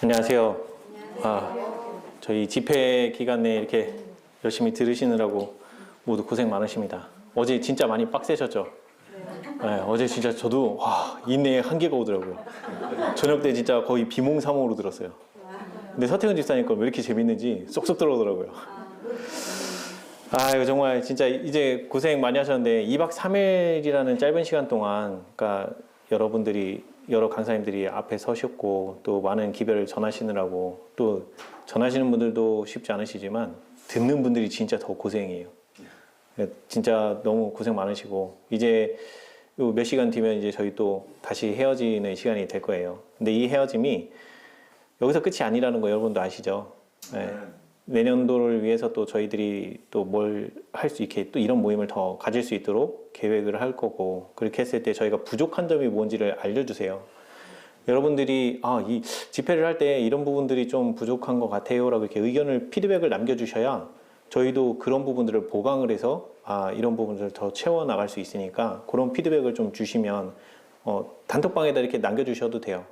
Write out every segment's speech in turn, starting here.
안녕하세요. 저희 집회 기간 내에 이렇게 열심히 들으시느라고 모두 고생 많으십니다. 어제 진짜 많이 빡세셨죠? 네, 어제 진짜 저도 인내에 한계가 오더라고요. 저녁 때 진짜 거의 비몽사몽으로 들었어요. 근데 서태훈 집사님 거 왜 이렇게 재밌는지 쏙쏙 들어오더라고요. 이거 정말 진짜 이제 고생 많이 하셨는데 2박 3일이라는 짧은 시간 동안 그러니까 여러분들이 여러 강사님들이 앞에 서셨고 또 많은 기별을 전하시느라고 또 전하시는 분들도 쉽지 않으시지만 듣는 분들이 진짜 더 고생이에요. 진짜 너무 고생 많으시고 이제 몇 시간 뒤면 이제 저희 또 다시 헤어지는 시간이 될 거예요. 근데 이 헤어짐이 여기서 끝이 아니라는 거 여러분도 아시죠? 네. 내년도를 위해서 또 저희들이 또 뭘 할 수 있게 또 이런 모임을 더 가질 수 있도록 계획을 할 거고 그렇게 했을 때 저희가 부족한 점이 뭔지를 알려주세요. 여러분들이 이 집회를 할 때 이런 부분들이 좀 부족한 것 같아요 라고 이렇게 의견을 피드백을 남겨주셔야 저희도 그런 부분들을 보강을 해서 이런 부분들을 더 채워나갈 수 있으니까 그런 피드백을 좀 주시면 단톡방에다 이렇게 남겨주셔도 돼요.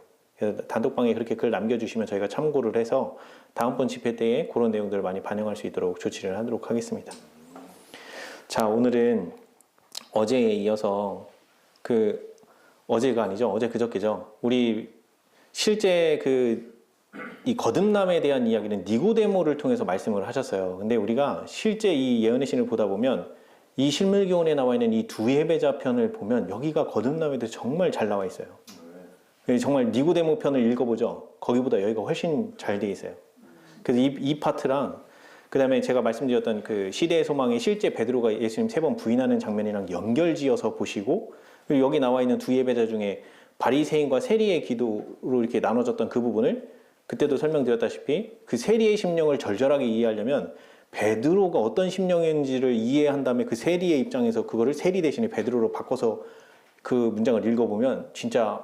단톡방에 그렇게 글 남겨주시면 저희가 참고를 해서 다음번 집회 때에 그런 내용들을 많이 반영할 수 있도록 조치를 하도록 하겠습니다. 자, 오늘은 어제에 이어서 어제가 아니죠. 어제 그저께죠. 우리 실제 이 거듭남에 대한 이야기는 니고데모를 통해서 말씀을 하셨어요. 근데 우리가 실제 이 예언의 신을 보다 보면 이 실물교훈에 나와 있는 이 두 예배자 편을 보면 여기가 거듭남에 대해서 정말 잘 나와 있어요. 정말 니고데모 편을 읽어보죠. 거기보다 여기가 훨씬 잘 돼 있어요. 그래서 이 파트랑 그 다음에 제가 말씀드렸던 그 시대의 소망이 실제 베드로가 예수님 3번 부인하는 장면이랑 연결지어서 보시고 그리고 여기 나와 있는 두 예배자 중에 바리새인과 세리의 기도로 이렇게 나눠졌던 그 부분을 그때도 설명드렸다시피 그 세리의 심령을 절절하게 이해하려면 베드로가 어떤 심령인지를 이해한 다음에 그 세리의 입장에서 그거를 세리 대신에 베드로로 바꿔서 그 문장을 읽어보면 진짜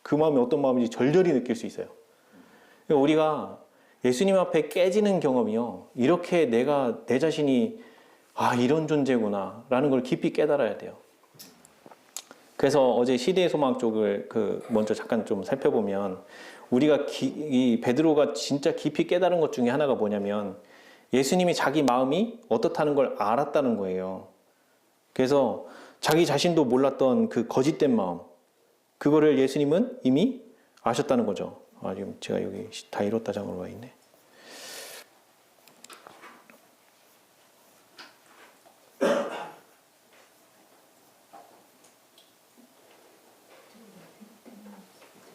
그 마음이 어떤 마음인지 절절히 느낄 수 있어요. 우리가 예수님 앞에 깨지는 경험이요. 이렇게 내 자신이 이런 존재구나 라는 걸 깊이 깨달아야 돼요. 그래서 어제 시대의 소망 쪽을 먼저 잠깐 좀 살펴보면 우리가 이 베드로가 진짜 깊이 깨달은 것 중에 하나가 뭐냐면 예수님이 자기 마음이 어떻다는 걸 알았다는 거예요. 그래서 자기 자신도 몰랐던 그 거짓된 마음 그거를 예수님은 이미 아셨다는 거죠. 지금 제가 여기 다 이뤘다 장으로 와 있네.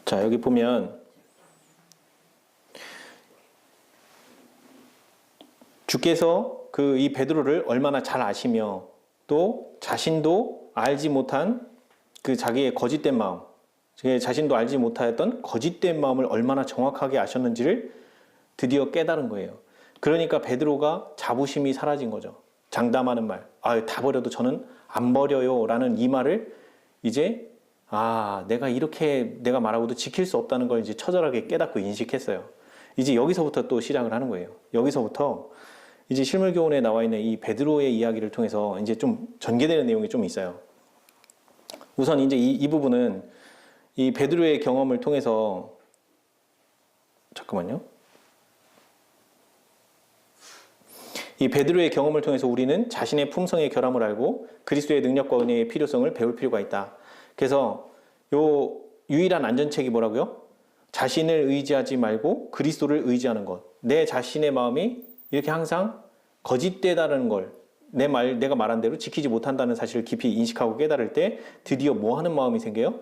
자, 여기 보면 주께서 이 베드로를 얼마나 잘 아시며 또 자신도 알지 못한 그 자기의 거짓된 마음 자신도 알지 못하였던 거짓된 마음을 얼마나 정확하게 아셨는지를 드디어 깨달은 거예요. 그러니까 베드로가 자부심이 사라진 거죠. 장담하는 말, 다 버려도 저는 안 버려요 라는 이 말을 이제 내가 이렇게 내가 말하고도 지킬 수 없다는 걸 이제 처절하게 깨닫고 인식했어요. 이제 여기서부터 또 시작을 하는 거예요. 여기서부터 이제 실물교훈에 나와 있는 이 베드로의 이야기를 통해서 이제 좀 전개되는 내용이 좀 있어요. 우선 이제 이 부분은 이 베드로의 경험을 통해서 잠깐만요. 이 베드로의 경험을 통해서 우리는 자신의 품성의 결함을 알고 그리스도의 능력과 은혜의 필요성을 배울 필요가 있다. 그래서 요 유일한 안전책이 뭐라고요? 자신을 의지하지 말고 그리스도를 의지하는 것. 내 자신의 마음이 이렇게 항상 거짓되다는 걸 내가 말한 대로 지키지 못한다는 사실을 깊이 인식하고 깨달을 때 드디어 뭐 하는 마음이 생겨요?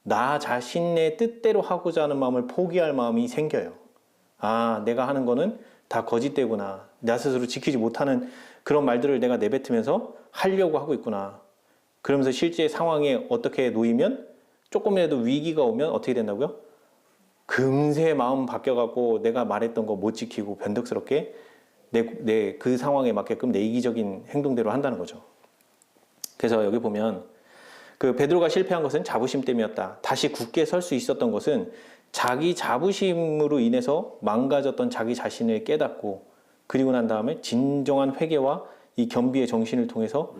나 자신의 뜻대로 하고자 하는 마음을 포기할 마음이 생겨요. 내가 하는 거는 다 거짓되구나. 나 스스로 지키지 못하는 그런 말들을 내가 내뱉으면서 하려고 하고 있구나. 그러면서 실제 상황에 어떻게 놓이면 조금이라도 위기가 오면 어떻게 된다고요? 금세 마음 바뀌어갖고 내가 말했던 거 못 지키고 변덕스럽게 그 상황에 맞게끔 내 이기적인 행동대로 한다는 거죠. 그래서 여기 보면 그 베드로가 실패한 것은 자부심 때문이었다. 다시 굳게 설 수 있었던 것은 자기 자부심으로 인해서 망가졌던 자기 자신을 깨닫고 그리고 난 다음에 진정한 회개와 이 겸비의 정신을 통해서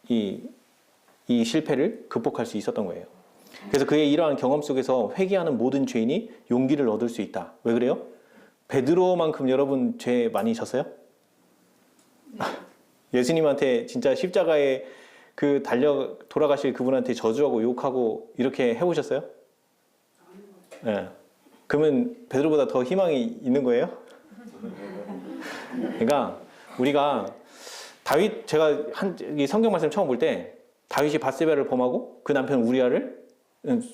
이 실패를 극복할 수 있었던 거예요. 그래서 그의 이러한 경험 속에서 회개하는 모든 죄인이 용기를 얻을 수 있다. 왜 그래요? 베드로만큼 여러분 죄 많이 졌어요? 예수님한테 진짜 십자가에 그 돌아가실 그분한테 저주하고 욕하고 이렇게 해보셨어요? 네. 그러면 베드로보다 더 희망이 있는 거예요? 그러니까 우리가 제가 이 성경 말씀 처음 볼 때 다윗이 밧세바를 범하고 그 남편 우리아를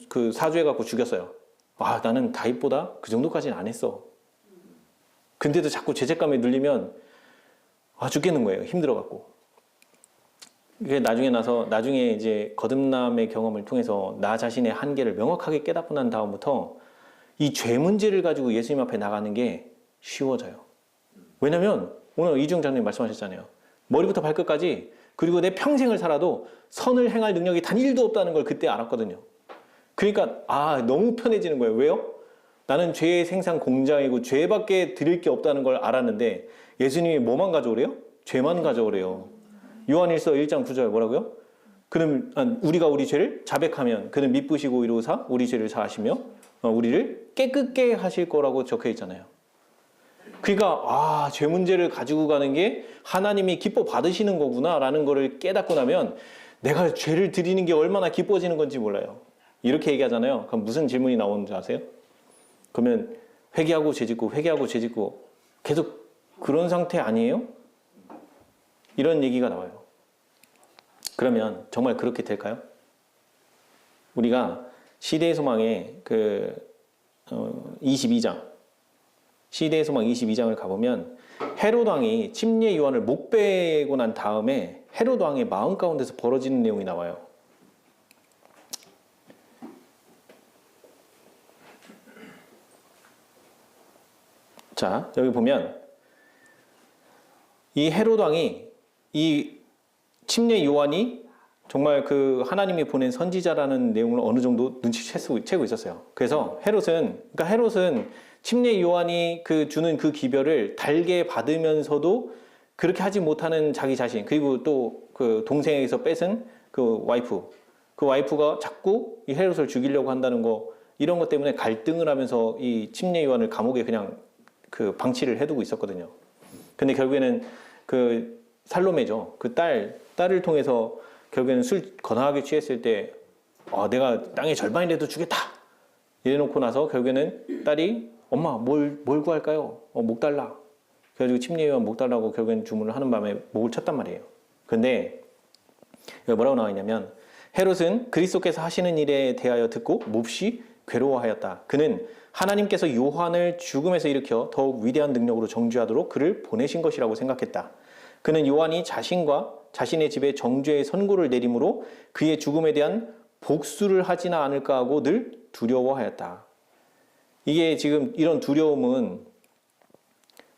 그 사주해갖고 죽였어요. 아, 나는 다윗보다 그 정도까지는 안 했어. 근데도 자꾸 죄책감에 눌리면 죽겠는 거예요. 힘들어갖고. 그게 나중에 이제 거듭남의 경험을 통해서 나 자신의 한계를 명확하게 깨닫고 난 다음부터 이 죄 문제를 가지고 예수님 앞에 나가는 게 쉬워져요. 왜냐면 오늘 이중 장님 말씀하셨잖아요. 머리부터 발끝까지 그리고 내 평생을 살아도 선을 행할 능력이 단 1도 없다는 걸 그때 알았거든요. 그러니까 너무 편해지는 거예요. 왜요? 나는 죄의 생산 공장이고 죄밖에 드릴 게 없다는 걸 알았는데 예수님이 뭐만 가져오래요? 죄만 가져오래요. 요한일서 1장 9절 뭐라고요? 그는 우리가 우리 죄를 자백하면 그는 미쁘시고 이루사 우리 죄를 사하시며 우리를 깨끗게 하실 거라고 적혀 있잖아요. 그러니까 죄 문제를 가지고 가는 게 하나님이 기뻐 받으시는 거구나라는 거를 깨닫고 나면 내가 죄를 드리는 게 얼마나 기뻐지는 건지 몰라요. 이렇게 얘기하잖아요. 그럼 무슨 질문이 나오는 줄 아세요? 그러면 회개하고 죄짓고 회개하고 죄짓고 계속 그런 상태 아니에요? 이런 얘기가 나와요. 그러면 정말 그렇게 될까요? 우리가 시대의 소망의 22장 시대의 소망 22장을 가보면 헤롯 왕이 침례 요한을 못 빼고 난 다음에 헤롯 왕의 마음 가운데서 벌어지는 내용이 나와요. 자, 여기 보면 이 헤롯 왕이 이 침례 요한이 정말 그 하나님이 보낸 선지자라는 내용을 어느 정도 눈치채고 있었어요. 그래서 헤롯은 침례 요한이 주는 그 기별을 달게 받으면서도 그렇게 하지 못하는 자기 자신, 그리고 또 그 동생에게서 뺏은 그 와이프가 자꾸 이 헤롯을 죽이려고 한다는 거, 이런 것 때문에 갈등을 하면서 이 침례 요한을 감옥에 그냥 방치를 해두고 있었거든요. 근데 결국에는 그 살로메죠. 그 딸을 통해서 결국에는 술 거나하게 취했을 때 내가 땅의 절반이라도 주겠다 이래놓고 나서 결국에는 딸이 엄마 뭘 구할까요? 목 달라. 그래가지고 침례 요한 목 달라고 결국에는 주문을 하는 밤에 목을 쳤단 말이에요. 근데 여기 뭐라고 나와 있냐면 헤롯은 그리스도께서 하시는 일에 대하여 듣고 몹시 괴로워하였다. 그는 하나님께서 요한을 죽음에서 일으켜 더욱 위대한 능력으로 정죄하도록 그를 보내신 것이라고 생각했다. 그는 요한이 자신과 자신의 집에 정죄의 선고를 내림으로 그의 죽음에 대한 복수를 하지나 않을까 하고 늘 두려워하였다. 이게 지금 이런 두려움은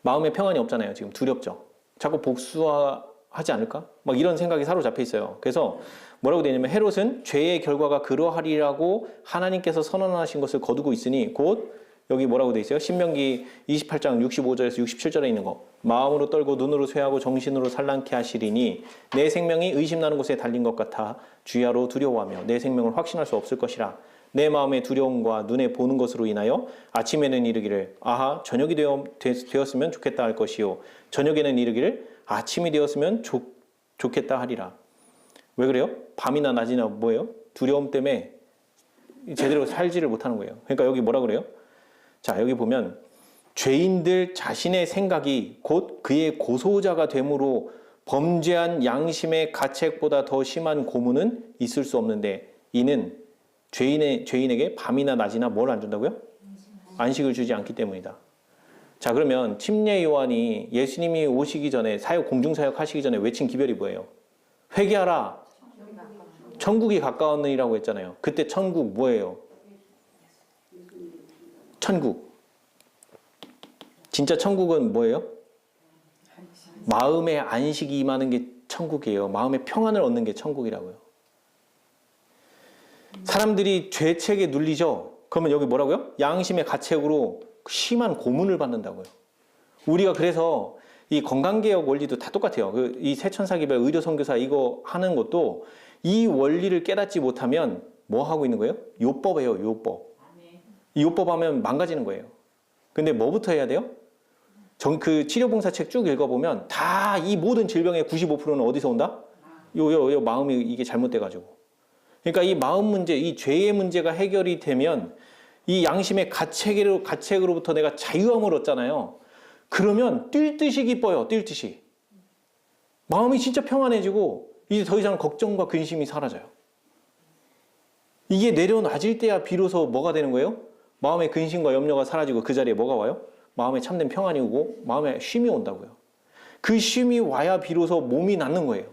마음에 평안이 없잖아요. 지금 두렵죠. 자꾸 복수하지 않을까? 막 이런 생각이 사로잡혀 있어요. 그래서 뭐라고 되냐면 헤롯은 죄의 결과가 그러하리라고 하나님께서 선언하신 것을 거두고 있으니 곧 여기 뭐라고 돼 있어요? 신명기 28장 65절에서 67절에 있는 거. 마음으로 떨고 눈으로 쇠하고 정신으로 산란케 하시리니 내 생명이 의심나는 곳에 달린 것 같아 주야로 두려워하며 내 생명을 확신할 수 없을 것이라. 내 마음의 두려움과 눈에 보는 것으로 인하여 아침에는 이르기를 아하 저녁이 되었으면 좋겠다 할 것이요 저녁에는 이르기를 아침이 되었으면 좋겠다 하리라. 왜 그래요? 밤이나 낮이나 뭐예요? 두려움 때문에 제대로 살지를 못하는 거예요. 그러니까 여기 뭐라 그래요? 자, 여기 보면 죄인들 자신의 생각이 곧 그의 고소자가 되므로 범죄한 양심의 가책보다 더 심한 고문은 있을 수 없는데 이는 죄인에게 밤이나 낮이나 뭘 안 준다고요? 안식을 주지 않기 때문이다. 자, 그러면 침례 요한이 예수님이 오시기 전에 공중사역 하시기 전에 외친 기별이 뭐예요? 회개하라. 천국이 가까웠느니라고 했잖아요. 그때 천국 뭐예요? 천국. 진짜 천국은 뭐예요? 마음의 안식이 임하는 게 천국이에요. 마음의 평안을 얻는 게 천국이라고요. 사람들이 죄책에 눌리죠. 그러면 여기 뭐라고요? 양심의 가책으로 심한 고문을 받는다고요. 우리가 그래서 이 건강개혁 원리도 다 똑같아요. 이 새천사기별 의료선교사 이거 하는 것도 이 원리를 깨닫지 못하면 뭐 하고 있는 거예요? 요법이에요, 요법. 이 요법 하면 망가지는 거예요. 근데 뭐부터 해야 돼요? 그 치료봉사 책 쭉 읽어보면 다 이 모든 질병의 95%는 어디서 온다? 요 마음이 이게 잘못돼가지고. 그러니까 이 마음 문제, 이 죄의 문제가 해결이 되면 이 양심의 가책으로부터 내가 자유함을 얻잖아요. 그러면 뛸 듯이 기뻐요, 뛸 듯이. 마음이 진짜 평안해지고 이제 더 이상 걱정과 근심이 사라져요. 이게 내려놔질 때야 비로소 뭐가 되는 거예요? 마음의 근심과 염려가 사라지고 그 자리에 뭐가 와요? 마음에 참된 평안이 오고 마음에 쉼이 온다고요. 그 쉼이 와야 비로소 몸이 낫는 거예요.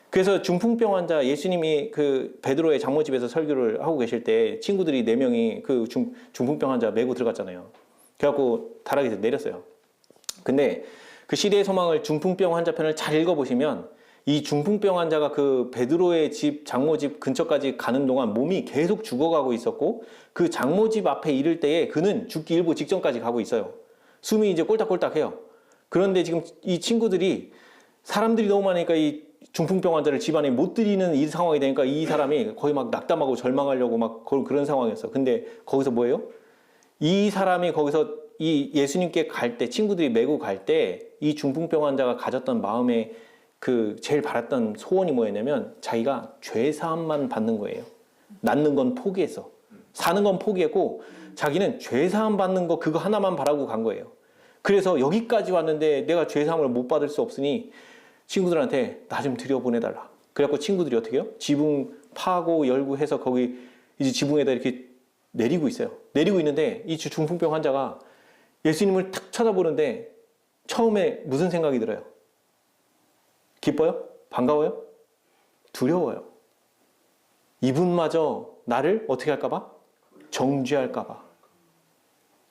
그래서 중풍병 환자, 예수님이 그 베드로의 장모집에서 설교를 하고 계실 때 친구들이 4명이 그 중풍병 환자 메고 들어갔잖아요. 그래갖고 다락에서 내렸어요. 근데 그 시대의 소망을 중풍병 환자 편을 잘 읽어보시면 이 중풍병 환자가 그 베드로의 집, 장모집 근처까지 가는 동안 몸이 계속 죽어가고 있었고 그 장모집 앞에 이를 때에 그는 죽기 일보 직전까지 가고 있어요. 숨이 이제 꼴딱꼴딱해요. 그런데 지금 이 친구들이 사람들이 너무 많으니까 이 중풍병 환자를 집안에 못 들이는 이 상황이 되니까 이 사람이 거의 막 낙담하고 절망하려고 막 그런 상황이었어. 근데 거기서 뭐예요? 이 사람이 거기서 이 예수님께 갈 때, 친구들이 메고 갈 때 이 중풍병 환자가 가졌던 마음에 그 제일 바랐던 소원이 뭐였냐면 자기가 죄사함만 받는 거예요. 낫는 건 포기했어. 사는 건 포기했고 자기는 죄사함 받는 거 그거 하나만 바라고 간 거예요. 그래서 여기까지 왔는데 내가 죄사함을 못 받을 수 없으니 친구들한테 나 좀 들여보내달라. 그래갖고 친구들이 어떻게 해요? 지붕 파고 열고 해서 거기 이제 지붕에다 이렇게 내리고 있어요. 내리고 있는데 이 중풍병 환자가 예수님을 탁 쳐다보는데 처음에 무슨 생각이 들어요? 기뻐요? 반가워요? 두려워요. 이분마저 나를 어떻게 할까봐? 정죄할까봐.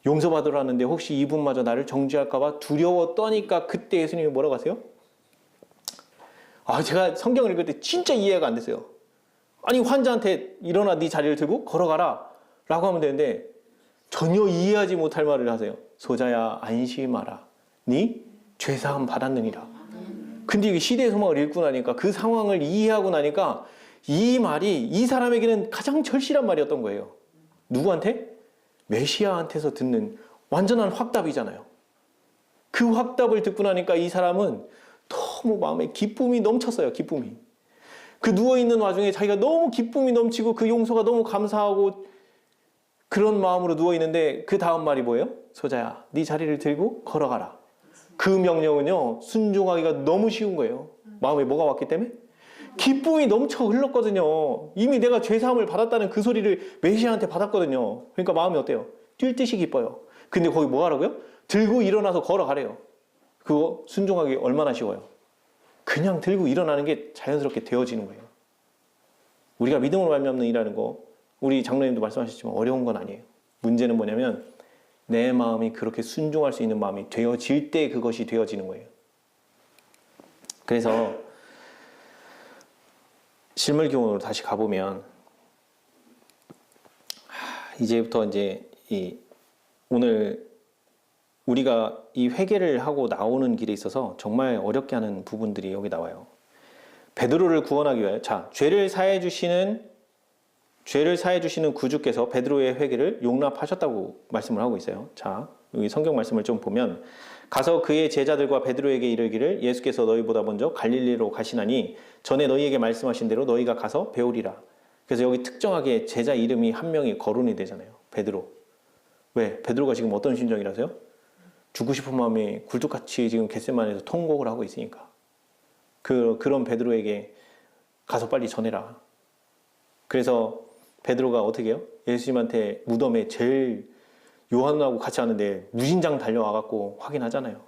용서받으라는데 혹시 이분마저 나를 정죄할까봐 두려웠더니까 그때 예수님이 뭐라고 하세요? 제가 성경을 읽을 때 진짜 이해가 안 됐어요. 아니 환자한테 일어나 네 자리를 들고 걸어가라 라고 하면 되는데 전혀 이해하지 못할 말을 하세요. 소자야 안심하라. 네 죄사함 받았느니라. 근데 이게 시대의 소망을 읽고 나니까 그 상황을 이해하고 나니까 이 말이 이 사람에게는 가장 절실한 말이었던 거예요. 누구한테? 메시아한테서 듣는 완전한 확답이잖아요. 그 확답을 듣고 나니까 이 사람은 너무 마음에 기쁨이 넘쳤어요. 기쁨이. 그 누워있는 와중에 자기가 너무 기쁨이 넘치고 그 용서가 너무 감사하고 그런 마음으로 누워있는데 그 다음 말이 뭐예요? 소자야 네 자리를 들고 걸어가라. 그 명령은요 순종하기가 너무 쉬운 거예요. 마음에 뭐가 왔기 때문에? 기쁨이 넘쳐 흘렀거든요. 이미 내가 죄사함을 받았다는 그 소리를 메시아한테 받았거든요. 그러니까 마음이 어때요? 뛸 듯이 기뻐요. 근데 거기 뭐 하라고요? 들고 일어나서 걸어가래요. 그거 순종하기 얼마나 쉬워요? 그냥 들고 일어나는 게 자연스럽게 되어지는 거예요. 우리가 믿음으로 말미암는 일하는 거 우리 장로님도 말씀하셨지만 어려운 건 아니에요. 문제는 뭐냐면 내 마음이 그렇게 순종할 수 있는 마음이 되어질 때 그것이 되어지는 거예요. 그래서 실물교훈으로 다시 가보면 이제부터 이제 오늘 우리가 이 회개를 하고 나오는 길에 있어서 정말 어렵게 하는 부분들이 여기 나와요. 베드로를 구원하기 위하여 죄를 사해 주시는 구주께서 베드로의 회개를 용납하셨다고 말씀을 하고 있어요. 여기 성경 말씀을 좀 보면 가서 그의 제자들과 베드로에게 이르기를 예수께서 너희보다 먼저 갈릴리로 가시나니 전에 너희에게 말씀하신 대로 너희가 가서 배우리라. 그래서 여기 특정하게 제자 이름이 한 명이 거론이 되잖아요. 베드로. 왜? 베드로가 지금 어떤 심정이라서요? 죽고 싶은 마음이 굴뚝같이 지금 겟세마네에서 통곡을 하고 있으니까. 그런 베드로에게 가서 빨리 전해라. 그래서 베드로가 어떻게 해요? 예수님한테 무덤에 제일 요한하고 같이 하는데 무진장 달려와갖고 확인하잖아요.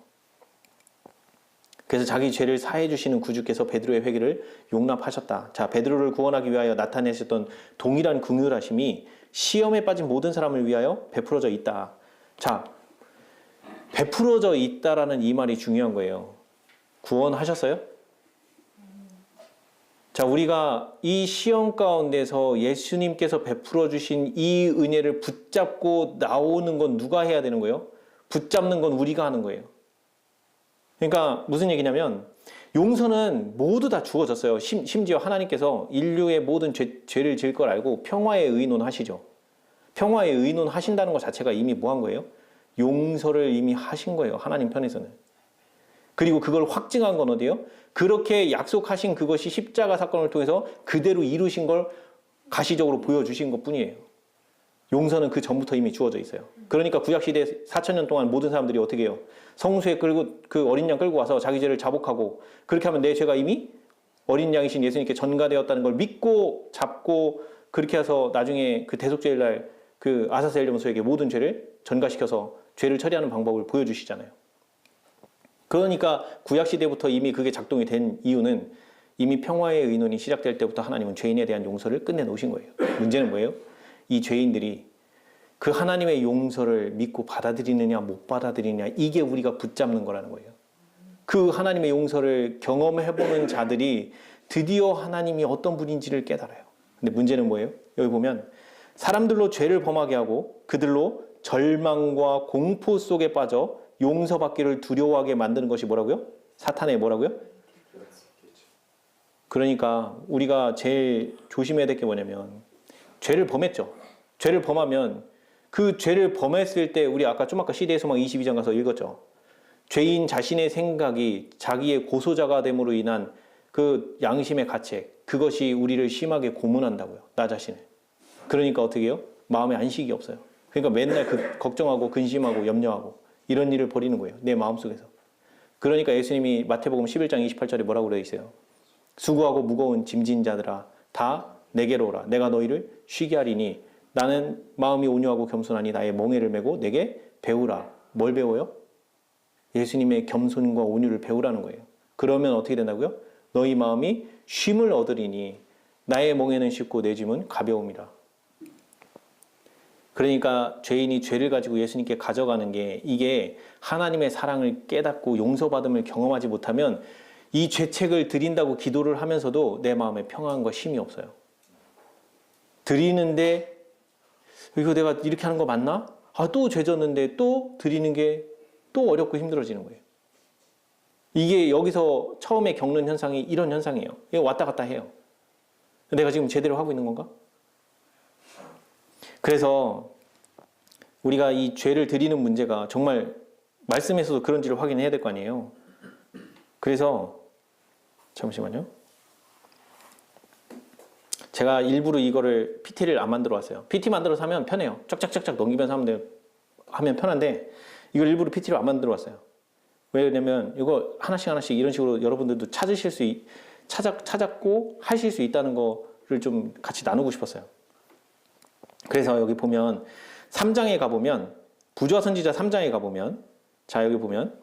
그래서 자기 죄를 사해 주시는 구주께서 베드로의 회개를 용납하셨다. 베드로를 구원하기 위하여 나타내셨던 동일한 긍휼하심이 시험에 빠진 모든 사람을 위하여 베풀어져 있다. 베풀어져 있다라는 이 말이 중요한 거예요. 구원하셨어요? 우리가 이 시험 가운데서 예수님께서 베풀어 주신 이 은혜를 붙잡고 나오는 건 누가 해야 되는 거예요? 붙잡는 건 우리가 하는 거예요. 그러니까 무슨 얘기냐면 용서는 모두 다 주어졌어요. 심지어 하나님께서 인류의 모든 죄를 지을 걸 알고 평화에 의논하시죠. 평화에 의논하신다는 것 자체가 이미 뭐 한 거예요? 용서를 이미 하신 거예요. 하나님 편에서는. 그리고 그걸 확증한 건 어디예요? 그렇게 약속하신 그것이 십자가 사건을 통해서 그대로 이루신 걸 가시적으로 보여주신 것뿐이에요. 용서는 그 전부터 이미 주어져 있어요. 그러니까 구약시대 4,000년 동안 모든 사람들이 어떻게 해요? 성수에 끌고 그 어린 양 끌고 와서 자기 죄를 자복하고 그렇게 하면 내 죄가 이미 어린 양이신 예수님께 전가되었다는 걸 믿고 잡고 그렇게 해서 나중에 그 대속죄일 날 그 아사셀 점수에게 모든 죄를 전가시켜서 죄를 처리하는 방법을 보여주시잖아요. 그러니까 구약시대부터 이미 그게 작동이 된 이유는 이미 평화의 의논이 시작될 때부터 하나님은 죄인에 대한 용서를 끝내놓으신 거예요. 문제는 뭐예요? 이 죄인들이 그 하나님의 용서를 믿고 받아들이느냐 못 받아들이느냐 이게 우리가 붙잡는 거라는 거예요. 그 하나님의 용서를 경험해보는 자들이 드디어 하나님이 어떤 분인지를 깨달아요. 근데 문제는 뭐예요? 여기 보면 사람들로 죄를 범하게 하고 그들로 절망과 공포 속에 빠져 용서받기를 두려워하게 만드는 것이 뭐라고요? 사탄의 뭐라고요? 그러니까 우리가 제일 조심해야 될 게 뭐냐면 죄를 범했죠. 죄를 범하면 그 죄를 범했을 때 우리 아까 시대의 소망 22장 가서 읽었죠. 죄인 자신의 생각이 자기의 고소자가 됨으로 인한 그 양심의 가책 그것이 우리를 심하게 고문한다고요. 나 자신을. 그러니까 어떻게 해요? 마음에 안식이 없어요. 그러니까 맨날 걱정하고 근심하고 염려하고 이런 일을 벌이는 거예요. 내 마음속에서. 그러니까 예수님이 마태복음 11장 28절에 뭐라고 그래 있어요? 수고하고 무거운 짐진 자들아 다 내게로 오라. 내가 너희를 쉬게 하리니 나는 마음이 온유하고 겸손하니 나의 멍에를 메고 내게 배우라. 뭘 배워요? 예수님의 겸손과 온유를 배우라는 거예요. 그러면 어떻게 된다고요? 너희 마음이 쉼을 얻으리니 나의 멍에는 쉽고 내 짐은 가벼움이라. 그러니까 죄인이 죄를 가지고 예수님께 가져가는 게 이게 하나님의 사랑을 깨닫고 용서받음을 경험하지 못하면 이 죄책을 드린다고 기도를 하면서도 내 마음에 평안과 쉼이 없어요. 드리는데 이거 내가 이렇게 하는 거 맞나? 또 죄 졌는데 또 드리는 게 또 어렵고 힘들어지는 거예요. 이게 여기서 처음에 겪는 현상이 이런 현상이에요. 이거 왔다 갔다 해요. 내가 지금 제대로 하고 있는 건가? 그래서 우리가 이 죄를 드리는 문제가 정말 말씀에서도 그런지를 확인해야 될 거 아니에요. 그래서 잠시만요. 제가 일부러 이거를 PT를 안 만들어 왔어요. PT 만들어서 하면 편해요. 쫙쫙쫙쫙 넘기면서 하면 편한데 이걸 일부러 PT를 안 만들어 왔어요. 왜냐면 이거 하나씩 이런 식으로 여러분들도 찾았고 하실 수 있다는 거를 좀 같이 나누고 싶었어요. 그래서 여기 보면 3장에 가보면 부조와 선지자 3장에 가보면 자 여기 보면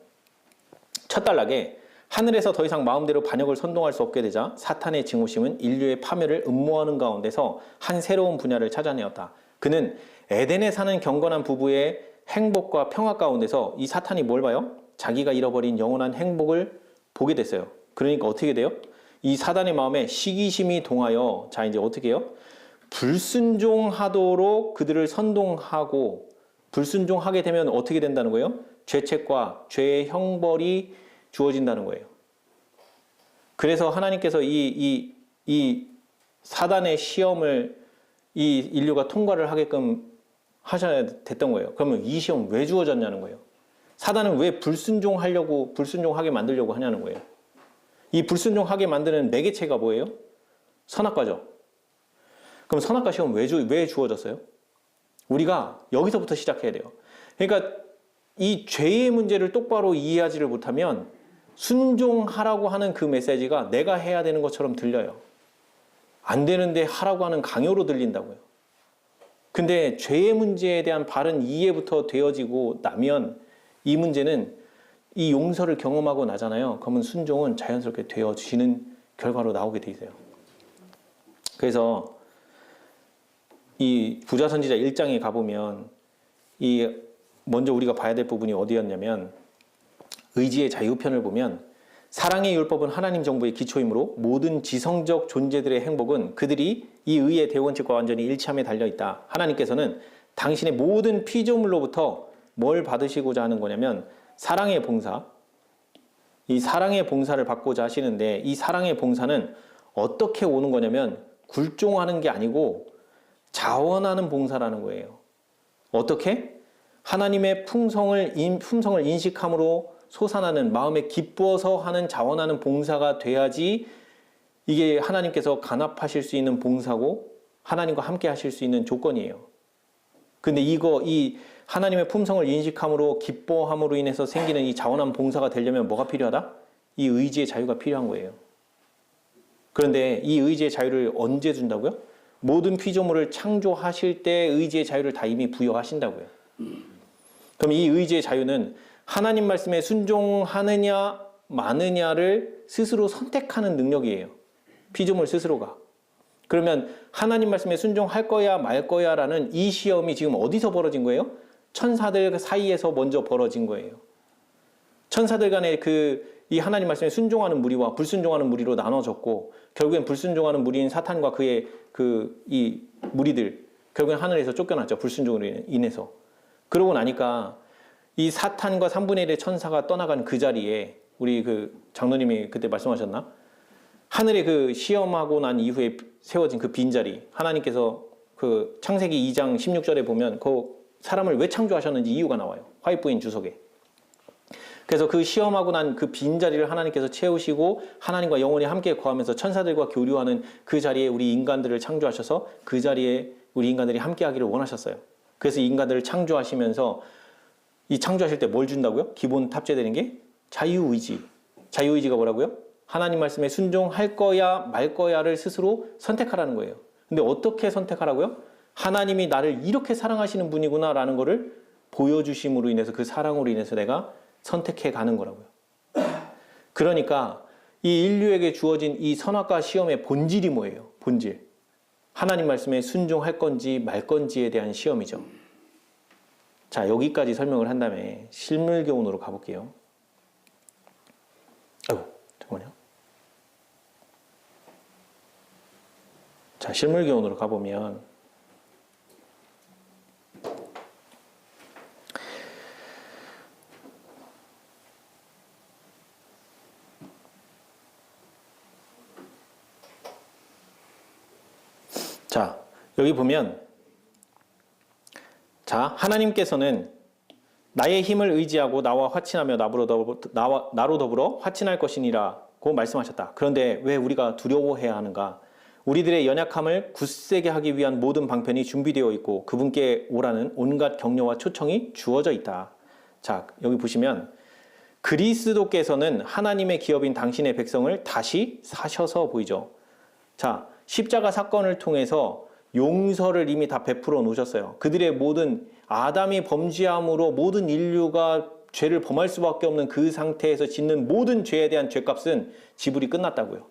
첫 단락에 하늘에서 더 이상 마음대로 반역을 선동할 수 없게 되자 사탄의 증오심은 인류의 파멸을 음모하는 가운데서 한 새로운 분야를 찾아내었다. 그는 에덴에 사는 경건한 부부의 행복과 평화 가운데서 이 사탄이 뭘 봐요? 자기가 잃어버린 영원한 행복을 보게 됐어요. 그러니까 어떻게 돼요? 이 사단의 마음에 시기심이 동하여 자 이제 어떻게 해요? 불순종하도록 그들을 선동하고 불순종하게 되면 어떻게 된다는 거예요? 죄책과 죄의 형벌이 주어진다는 거예요. 그래서 하나님께서 이 사단의 시험을 이 인류가 통과를 하게끔 하셔야 됐던 거예요. 그러면 이 시험 왜 주어졌냐는 거예요. 사단은 왜 불순종하게 만들려고 하냐는 거예요. 이 불순종하게 만드는 매개체가 뭐예요? 선악과죠. 그럼 선악과 시험 왜 주어졌어요? 우리가 여기서부터 시작해야 돼요. 그러니까 이 죄의 문제를 똑바로 이해하지를 못하면 순종하라고 하는 그 메시지가 내가 해야 되는 것처럼 들려요. 안 되는데 하라고 하는 강요로 들린다고요. 근데 죄의 문제에 대한 바른 이해부터 되어지고 나면 이 문제는 이 용서를 경험하고 나잖아요. 그러면 순종은 자연스럽게 되어지는 결과로 나오게 돼 있어요. 그래서 이 부자 선지자 1장에 가보면 먼저 우리가 봐야 될 부분이 어디였냐면 의지의 자유편을 보면 사랑의 율법은 하나님 정부의 기초이므로 모든 지성적 존재들의 행복은 그들이 이 의의 대원칙과 완전히 일치함에 달려있다. 하나님께서는 당신의 모든 피조물로부터 뭘 받으시고자 하는 거냐면 사랑의 봉사, 이 사랑의 봉사를 받고자 하시는데 이 사랑의 봉사는 어떻게 오는 거냐면 굴종하는 게 아니고 자원하는 봉사라는 거예요. 어떻게? 하나님의 품성을 인식함으로 솟아나는 마음에 기뻐서 하는 자원하는 봉사가 돼야지 이게 하나님께서 간합하실 수 있는 봉사고 하나님과 함께 하실 수 있는 조건이에요. 근데 이 하나님의 품성을 인식함으로 기뻐함으로 인해서 생기는 이 자원한 봉사가 되려면 뭐가 필요하다? 이 의지의 자유가 필요한 거예요. 그런데 이 의지의 자유를 언제 준다고요? 모든 피조물을 창조하실 때 의지의 자유를 다 이미 부여하신다고요. 그럼 이 의지의 자유는 하나님 말씀에 순종하느냐 마느냐를 스스로 선택하는 능력이에요. 피조물 스스로가. 그러면 하나님 말씀에 순종할 거야 말 거야 라는 이 시험이 지금 어디서 벌어진 거예요? 천사들 사이에서 먼저 벌어진 거예요. 천사들 간에 이 하나님 말씀에 순종하는 무리와 불순종하는 무리로 나눠졌고 결국엔 불순종하는 무리인 사탄과 그의 이 무리들 결국엔 하늘에서 쫓겨났죠. 불순종으로 인해서. 그러고 나니까 이 사탄과 3분의 1의 천사가 떠나간 그 자리에 우리 장로님이 그때 말씀하셨나? 하늘에 시험하고 난 이후에 세워진 그 빈자리 하나님께서 창세기 2장 16절에 보면 사람을 왜 창조하셨는지 이유가 나와요. 화입부인 주석에. 그래서 그 시험하고 난 그 빈자리를 하나님께서 채우시고 하나님과 영원히 함께 거하면서 천사들과 교류하는 그 자리에 우리 인간들을 창조하셔서 그 자리에 우리 인간들이 함께 하기를 원하셨어요. 그래서 인간들을 창조하시면서 이 창조하실 때 뭘 준다고요? 기본 탑재되는 게 자유의지. 자유의지가 뭐라고요? 하나님 말씀에 순종할 거야 말 거야를 스스로 선택하라는 거예요. 근데 어떻게 선택하라고요? 하나님이 나를 이렇게 사랑하시는 분이구나 라는 거를 보여주심으로 인해서 그 사랑으로 인해서 내가 선택해 가는 거라고요. 그러니까 이 인류에게 주어진 이 선악과 시험의 본질이 뭐예요? 본질. 하나님 말씀에 순종할 건지 말 건지에 대한 시험이죠. 자, 여기까지 설명을 한 다음에 실물교훈으로 가볼게요. 아이고, 잠깐만요. 자, 실물교훈으로 가보면 자, 여기 보면 자, 하나님께서는 나의 힘을 의지하고 나와 화친하며 나로 더불어 화친할 것이니라고 말씀하셨다. 그런데 왜 우리가 두려워해야 하는가? 우리들의 연약함을 굳세게 하기 위한 모든 방편이 준비되어 있고 그분께 오라는 온갖 격려와 초청이 주어져 있다. 자, 여기 보시면 그리스도께서는 하나님의 기업인 당신의 백성을 다시 사셔서 보이죠. 자, 십자가 사건을 통해서 용서를 이미 다 베풀어 놓으셨어요. 그들의 모든 아담이 범죄함으로 모든 인류가 죄를 범할 수밖에 없는 그 상태에서 짓는 모든 죄에 대한 죄값은 지불이 끝났다고요.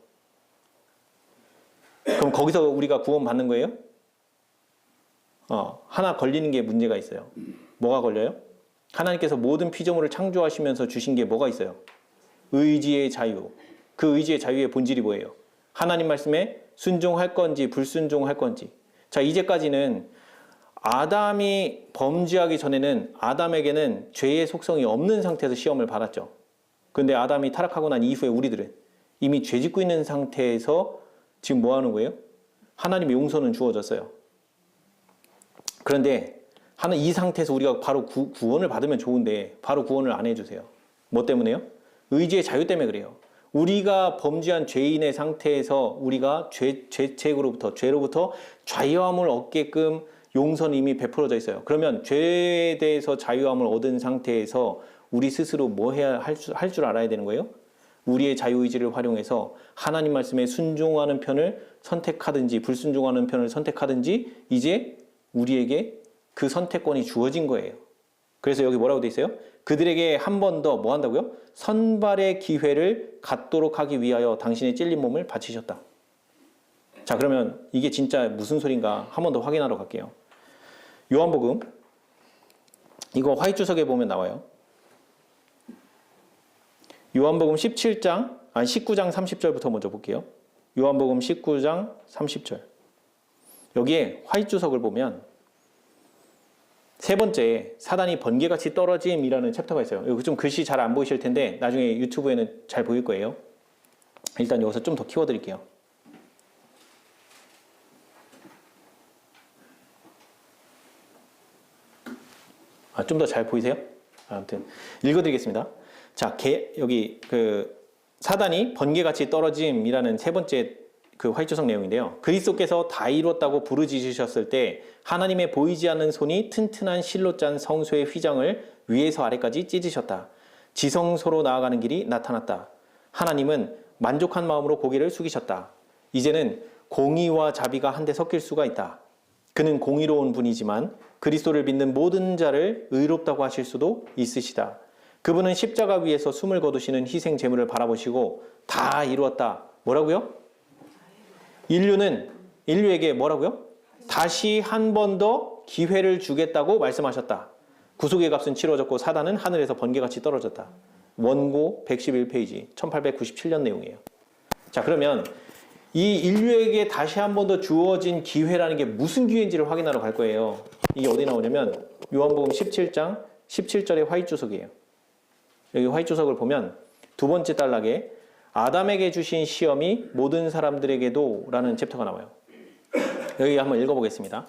그럼 거기서 우리가 구원받는 거예요? 하나 걸리는 게 문제가 있어요. 뭐가 걸려요? 하나님께서 모든 피조물을 창조하시면서 주신 게 뭐가 있어요? 의지의 자유. 그 의지의 자유의 본질이 뭐예요? 하나님 말씀에 순종할 건지 불순종할 건지. 자, 이제까지는 아담이 범죄하기 전에는 아담에게는 죄의 속성이 없는 상태에서 시험을 받았죠. 그런데 아담이 타락하고 난 이후에 우리들은 이미 죄 짓고 있는 상태에서 지금 뭐 하는 거예요? 하나님의 용서는 주어졌어요. 그런데 이 상태에서 우리가 바로 구원을 받으면 좋은데 바로 구원을 안 해주세요. 뭐 때문에요? 의지의 자유 때문에 그래요. 우리가 범죄한 죄인의 상태에서 우리가 죄로부터 자유함을 얻게끔 용서는 이미 베풀어져 있어요. 그러면 죄에 대해서 자유함을 얻은 상태에서 우리 스스로 뭐 해야 할 줄 알아야 되는 거예요? 우리의 자유의지를 활용해서 하나님 말씀에 순종하는 편을 선택하든지 불순종하는 편을 선택하든지 이제 우리에게 그 선택권이 주어진 거예요. 그래서 여기 뭐라고 돼 있어요? 그들에게 한 번 더 뭐 한다고요? 선발의 기회를 갖도록 하기 위하여 당신의 찔린 몸을 바치셨다. 자, 그러면 이게 진짜 무슨 소린가 한 번 더 확인하러 갈게요. 요한복음 이거 화이트 주석에 보면 나와요. 요한복음 19장 30절부터 먼저 볼게요. 요한복음 19장 30절. 여기에 화이트 주석을 보면 세 번째, 사단이 번개같이 떨어짐이라는 챕터가 있어요. 여기 좀 글씨 잘 안 보이실 텐데 나중에 유튜브에는 잘 보일 거예요. 일단 여기서 좀 더 키워드릴게요. 좀 더 잘 보이세요? 아무튼 읽어드리겠습니다. 자, 여기 사단이 번개같이 떨어짐이라는 세 번째 화이트석 내용인데요. 그리스도께서 다 이뤘다고 부르짖으셨을 때 하나님의 보이지 않는 손이 튼튼한 실로 짠 성소의 휘장을 위에서 아래까지 찢으셨다. 지성소로 나아가는 길이 나타났다. 하나님은 만족한 마음으로 고개를 숙이셨다. 이제는 공의와 자비가 한데 섞일 수가 있다. 그는 공의로운 분이지만 그리스도를 믿는 모든 자를 의롭다고 하실 수도 있으시다. 그분은 십자가 위에서 숨을 거두시는 희생 제물을 바라보시고 다 이루었다. 뭐라고요? 인류에게 뭐라고요? 다시 한 번 더 기회를 주겠다고 말씀하셨다. 구속의 값은 치러졌고 사단은 하늘에서 번개같이 떨어졌다. 원고 111페이지 1897년 내용이에요. 자, 그러면 이 인류에게 다시 한 번 더 주어진 기회라는 게 무슨 기회인지를 확인하러 갈 거예요. 이게 어디 나오냐면 요한복음 17장 17절의 화이트주석이에요. 여기 화이트주석을 보면 두 번째 단락에 아담에게 주신 시험이 모든 사람들에게도 라는 챕터가 나와요. 여기 한번 읽어보겠습니다.